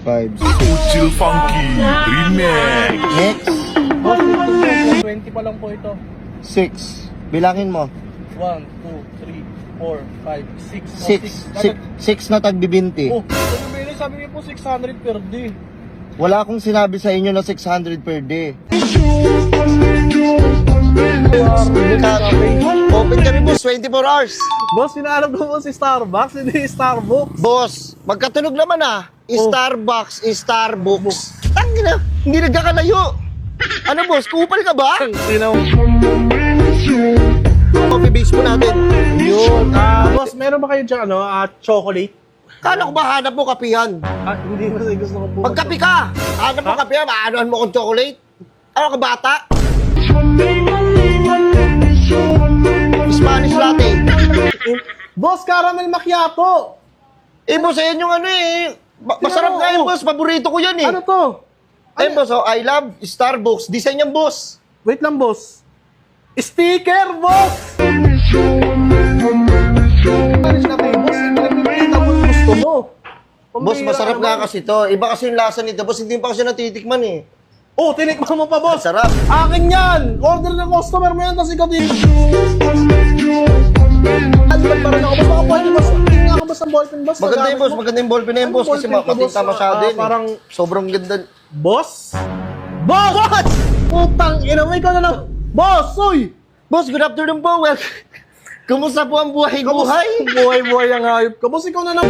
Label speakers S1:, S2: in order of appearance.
S1: 5,
S2: Uchil Funky Remix.
S1: Next,
S3: Boss, 20 pa lang po ito.
S1: 6. Bilangin mo.
S3: 1, 2, 3, 4, 5, 6.
S1: 6 na tagbibinti.
S3: Oh, ano ba yun? Sabi niyo po 600 per day.
S1: Wala akong sinabi sa inyo na 600 per day. Open kami boss, 24 hours.
S3: Boss, hinahanap ko po si Starbucks, hindi Starbucks.
S1: Boss, magkatunog naman ah. Starbucks, Starbucks. Tangina, hindi nagkakalayo. Ano boss, kupal ka ba? Coffee base po natin.
S3: Yun. Boss, meron ba kayo dyan, chocolate?
S1: Kala ko ba hanap mo kapihan?
S3: Hindi mo gusto ko po.
S1: Magkapi ka! Hanap mo kapihan, maanoan mo kong chocolate? Ano ka bata? Spanish latte.
S3: Boss, caramel macchiato!
S1: Eh boss, ayan yung ano eh. Masarap nga yun boss, paborito ko yan eh.
S3: Ano to?
S1: Ayun boss, I love Starbucks. Design yan boss.
S3: Wait lang, boss. Sticker, boss! Spanish latte, boss. Pinagpipita mo yung gusto mo.
S1: Boss, masarap nga kasi to. Iba kasi yung lasa nito boss, hindi pa kasi natitikman eh.
S3: Oh, tinikman mo pa, boss.
S1: Sarap.
S3: Akin yan! Order ng customer mo yan, tapos ikaw din. Ano ba parang ako? Boss, baka pwede, boss. Tingnan ka, boss, ang ballpen, boss.
S1: Maganda yung boss, maganda yung ballpen na yung boss kasi
S3: Ballpen ko, boss.
S1: matinta masyado yun.
S3: Parang,
S1: Sobrang ganda.
S3: boss? Boss! Putang ina mo, ikaw na lang. Boss, uy!
S1: Boss, good afternoon po. Well, kumusta po ang buhay-buhay?
S3: Buhay-buhay ang hayop ka. Boss, ikaw na lang.